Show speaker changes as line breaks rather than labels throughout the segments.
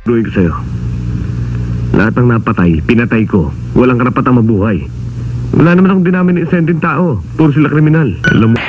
Ruin ko sa'yo. Lahat ng napatay, pinatay ko. Walang karapatang mabuhay. Wala naman akong dinamin ng isenteng tao. Puro sila kriminal. Alam mo...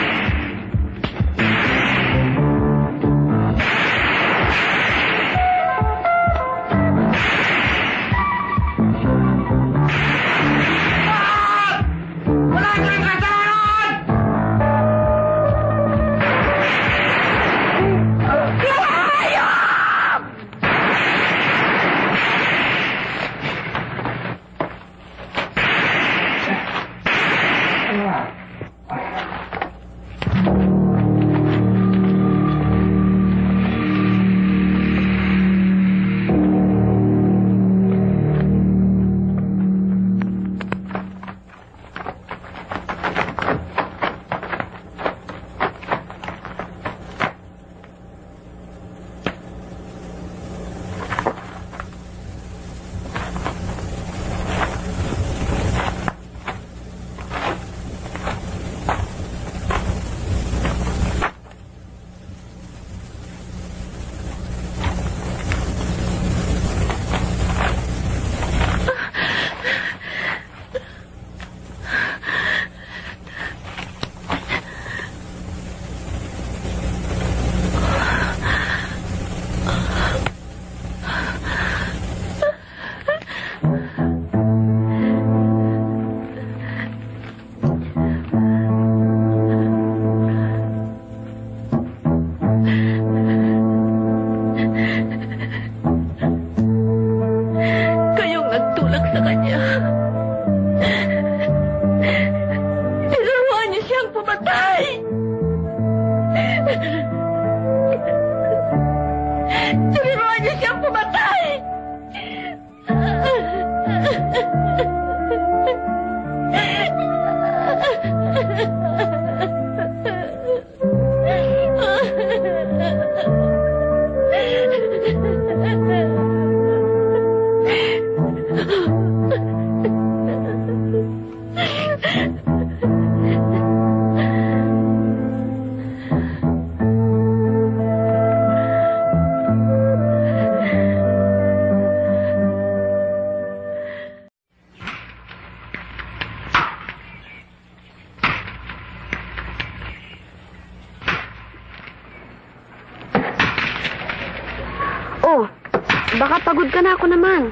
Baka pagod ka na, ako naman.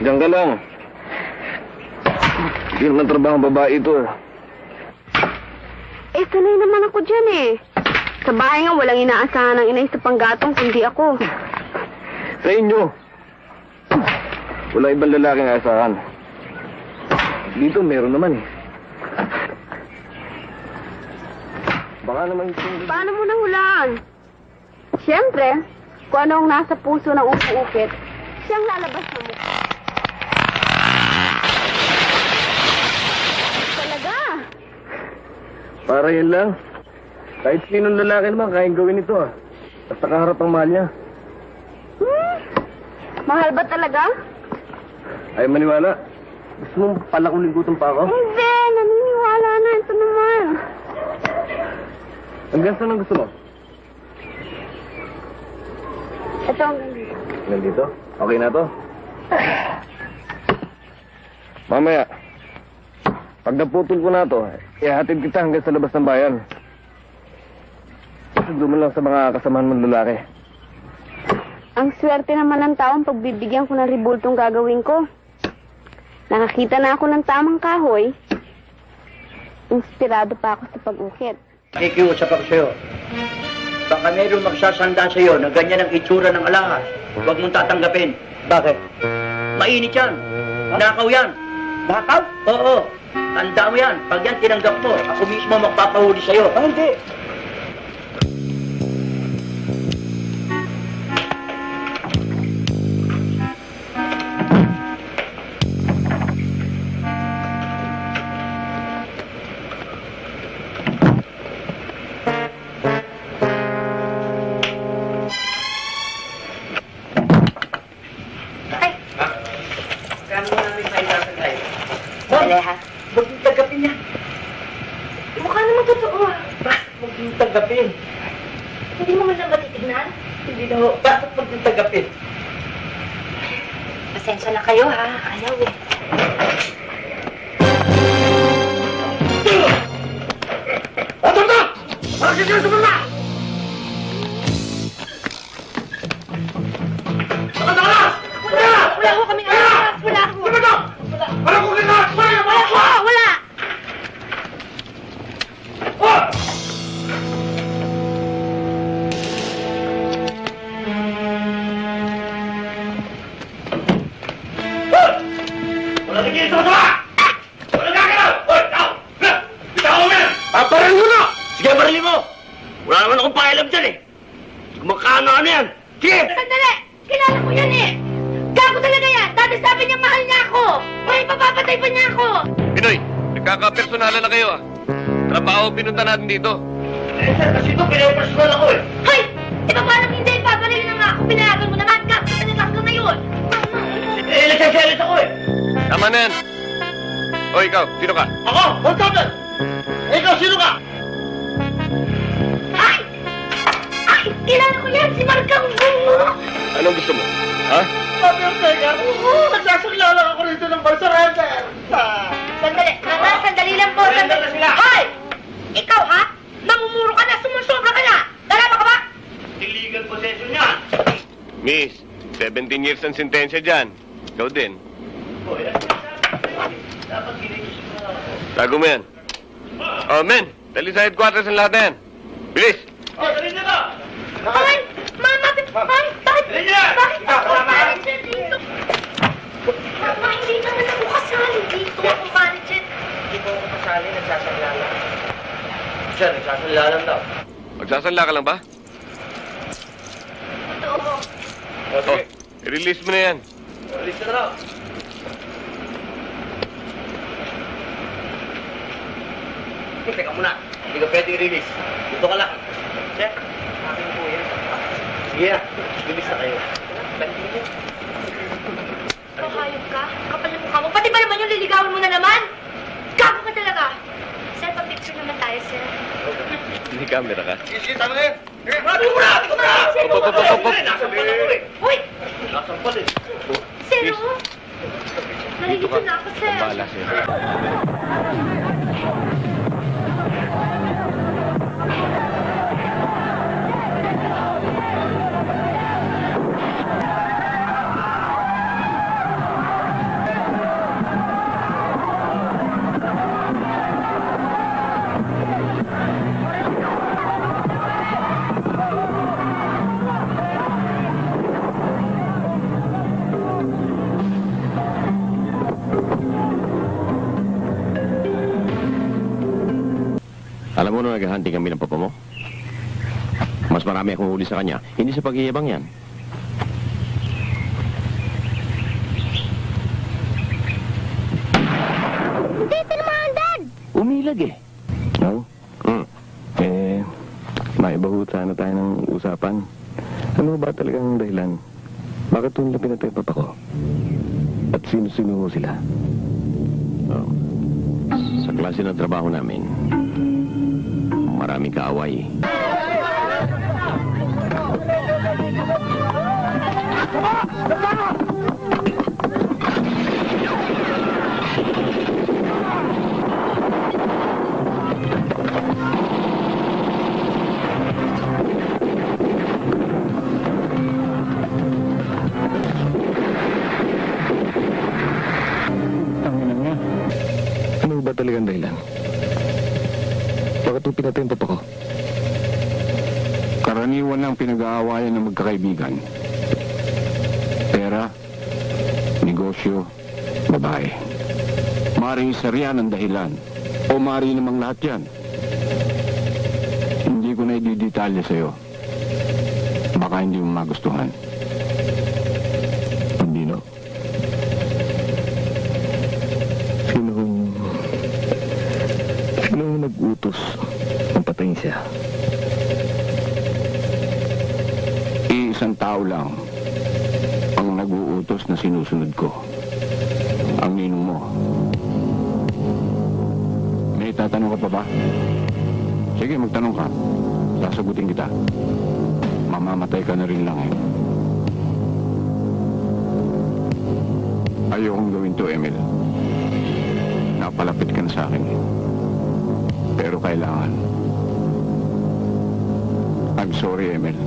Diyan ka lang. Hindi naman trabaho ang babae ito.
Eh, sanay naman ako dyan eh. Sa bahay nga walang inaasahan ng inay sa panggatong kundi ako.
Sa inyo. Wala ibang lalaking asahan. Dito meron naman eh. Baka naman...
Paano mo nahulaan? Siyempre, kung ano ang nasa puso ng upo-ukit, siyang lalabas na mukha. Talaga?
Para yan lang. Kahit sinong lalaki naman, kayang gawin ito ah. At nakaharap ang mahal niya.
Mahal ba talaga?
Ay, maniwala. Gusto mong palakuligutan pa ako?
Hindi, naniniwala na. Ito naman.
Hanggang saan ang gusto mo?
Ito ang ganito.
Nandito? Okay na to? Mamaya, pag naputol ko na to, ihatid kita hanggang sa labas ng bayan. Doon mo lang sa mga kasamahan mong lalaki.
Ang swerte naman ng taong pagbibigyan ko ng ribultong gagawin ko. Nakakita na ako ng tamang kahoy. Inspirado pa ako sa pag-ukit.
Nakikiusap ako sa'yo. Baka meron magsasanda sa'yo na ganyan ang itsura ng alahas. Huwag mong tatanggapin.
Bakit?
Mainit yan. Nakaw yan.
Nakaw?
Oo. Tanda mo yan. Pag yan tinanggap mo, ako mismo magpapahuli sa'yo.
Hindi.
Aleha.
Huwag mong tanggapin yan.
Mukha naman totoo.
Huwag mong tanggapin.
Hindi mo nga lang matitignan?
Hindi na ho. Bakit pag nitagapin?
Pasensya na kayo, ha? Ayaw eh.
Atong na! Parang sige sa mga!
Wala ho kaming alas. Wala ho.
Wala ko kita!
Wala.
Wala na kayo sa mga! Wala na kayo! Hoy, tao! Bitaw mo yan! Paparin mo na! Sige, barilin mo! Wala naman akong pakialam dyan eh! Magkano ano yan? Sige!
Sandali! Kilala ko yan eh! Gago talaga yan! Dati sabi niya mahal niya ako! May papapatay pa niya ako!
Pinoy, nagkakapersonalan na kayo ah. Trabaho pinunta natin dito.
Eh, sir, kasi ito pinapersonal ako eh!
Hay! E paano hindi? Paparilin na nga ako! Pinayagan mo naman! Gago ka na hanggang ngayon!
Eh, nagsasalit ako eh!
Tama na yan. O ikaw, sino ka?
Ako! 1,000! Eh, ikaw, sino ka?
Ay! Ay! Kilala ko yan! Si Marcang Bungo!
Anong gusto mo? Ha?
Sabi ang teka, nagsasagla lang ako rito ng surrender!
Sandali! Sandali lang po!
Surrender na sila!
Hoy! Ikaw ha? Namumuro ka na! Sumusobra ka na! Dalawa ka ba?
Illegal possession yan!
Miss, 17 years ang sentensya dyan. Ikaw din.
Oh, yan. Dapat ginigis mo na ako.
Tago mo yan. Oh, men. Dali sa headquarters ang lahat na yan. Bilis!
Oh, dali na to!
Ay! Mama! Ay! Bakit?
Dali niya!
Bakit ako
Tama.
manager dito? Mama, hindi naman ako kasali dito. Ako manager.
Hindi po ako kasali, nagsasagla lang. Siya, nagsasagla lang daw.
Magsasanla ka lang ba?
Oo.
Oh, i-release mo na yan.
Alis ka na raw. Teka muna, hindi ka pwede i-release. Dito ka lang. Check. Akin po yan. Sige na, release na kayo. Continue.
Kahayop ka? Kapal na mukha mo. Pati ba naman yung liligawan mo na naman? Gago ka talaga. Sir, pa-picture naman tayo, sir.
Hindi camera ka.
Sige, tama na yan. Dito muna! Dito muna! Nasampal ako eh.
Uy!
Nasampal eh.
Sir,
Yes.
oh!
Dito
Nalilito
ka.
na ako, sir.
Pambala siya. Alam mo nung naghahunting kami ng papa mo? Mas marami akong huli sa kanya. Hindi sa pag-iibang yan.
Dito naman, Dad!
Umilag eh. No? May iba sana tayo ng usapan. Ano ba talagang dahilan? Bakit tunla pinatay papa ko? At sino-sino sila? Oh. Sa klase ng trabaho namin, maraming kaaway. Ano ba talagang dahilan? Bakit mo pinatay ang papa ko?
Karaniwan ng pinag-aawayan ng magkakaibigan. Pera, negosyo, babae. Maring isa riyan ang dahilan. O mari namang lahat yan. Hindi ko na i-detalye sa'yo. Baka hindi mo magustuhan.
Hindi, no? Sino nag-utos ng patayin siya?
Iisang tao lang ang nag-uutos na sinusunod ko. Ang ninong mo. May tatanong ka pa ba? Sige, magtanong ka. Sasagutin kita. mamamatay ka na rin lang eh. Ayokong gawin to, Emil. Napalapit ka na sa akin eh. Pero kailangan. I'm sorry, Emil.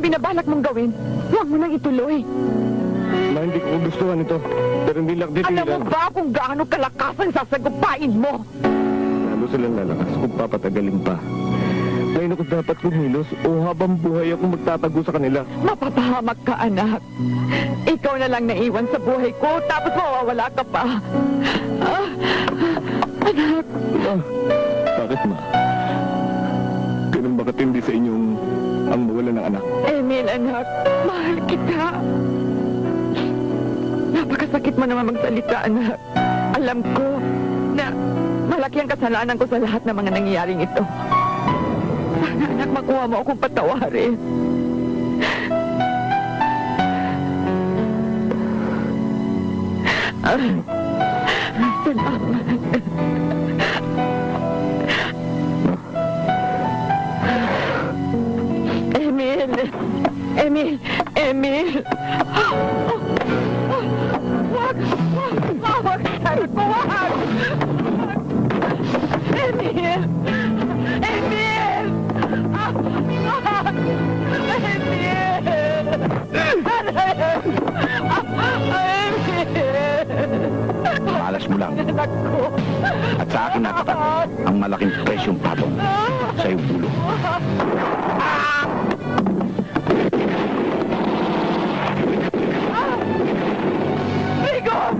Binabalak mong gawin, huwag mo nang ituloy.
Ma, hindi ko gustuhan ito. Pero hindi lang
Alam
titigilan.
mo ba kung gaano kalakas ang sasagupain mo?
Lalo silang lalakas kung papatagalin pa. Ngayon ako dapat kumilos o habang buhay ako magtatago sa kanila.
Mapapahamak ka, anak. Ikaw na lang naiwan sa buhay ko, tapos mawawala ka pa. Anak.
Bakit, ma? Ganun ba katindi sa inyong ang mawala ng anak?
Emil, anak, mahal kita. Napakasakit mo naman magsalita, anak. Alam ko na malaki ang kasalanan ko sa lahat ng mga nangyayaring ito. Sana, anak, makuha mo akong patawarin. Salamat. Emil! Wag! Sabi ko, wag! Emil! Emil! Wag! Emil!
Malas mo lang. At sa akin natapat ang malaking presyong patong sa iyong ulo.
Rigon!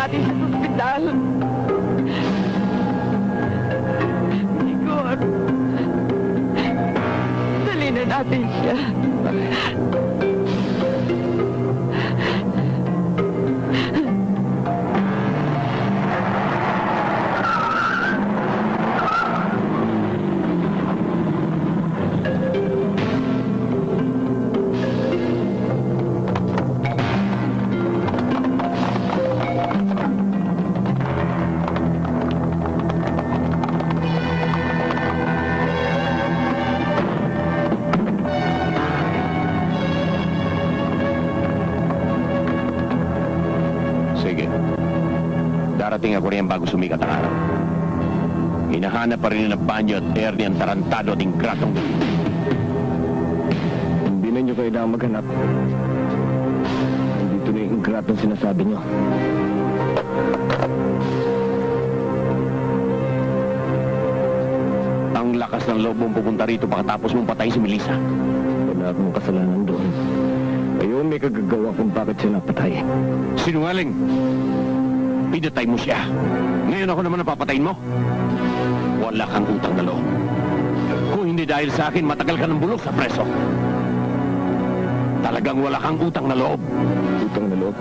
natin siya sa ospital. Igor, dali na natin siya.
Sige. Darating ako riyan bago sumikat ang araw. Hinahanap pa rin ng banyo at Ernie ang tarantado at ingratong gabi.
Hindi na nyo kailangan maghanap. Nandito na yung ingratong sinasabi nyo.
Ang lakas ng loob mong pupunta rito pagkatapos mong patayin si Melissa.
Wala akong kasalanan doon. Kayo may kagagawa kung bakit siya napatay.
Sinungaling! Pinatay mo siya. Ngayon ako naman napapatayin mo. Wala kang utang na loob. Kung hindi dahil sa akin, matagal ka ng bulok sa preso. Talagang wala kang utang na loob.
Utang na loob?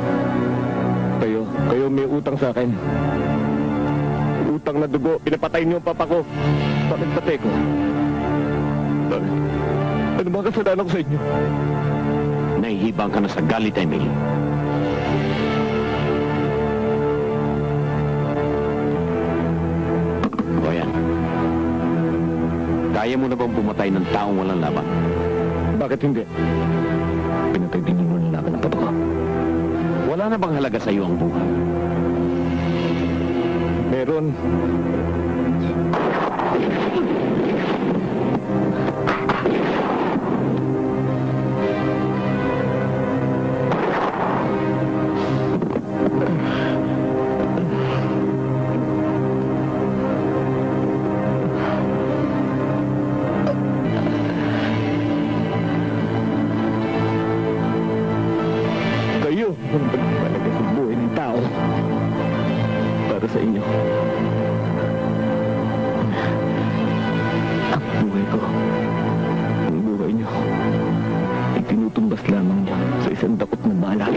Kayo may utang sa akin. Utang na dugo. Pinapatay niyo ang papa ko. Bakit patay ko? Bakit? Ano ba kasalanan ko sa inyo?
Nahihibang ka na sa galit, Emily. O yan. Kaya mo na bang pumatay ng taong walang laban?
Bakit hindi? Pinatay din yung walang laban ng papa ko.
Wala na bang halaga sa iyo ang buhay?
Meron. Kayo ang pagpapalagay sa buhay ng tao para sa inyo. Ang buhay ko, ang buhay niyo, ay tinutumbas lamang niya sa isang dakot na bala.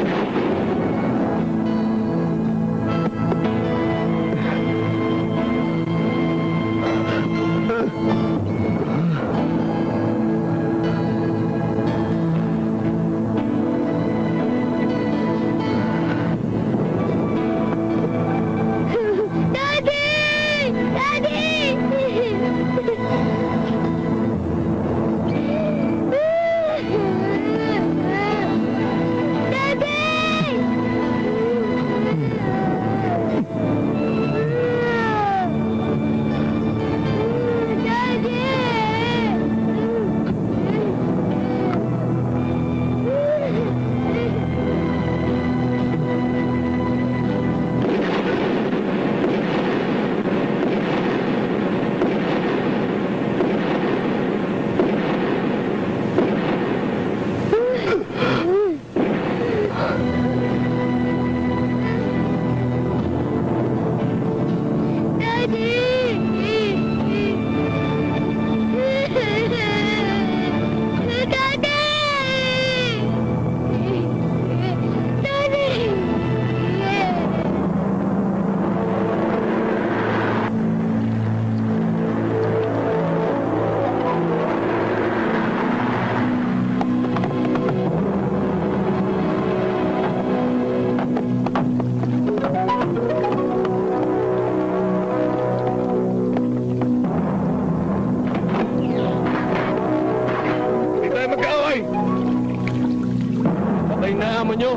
Daddy! Daddy!
Patay na amo nyo.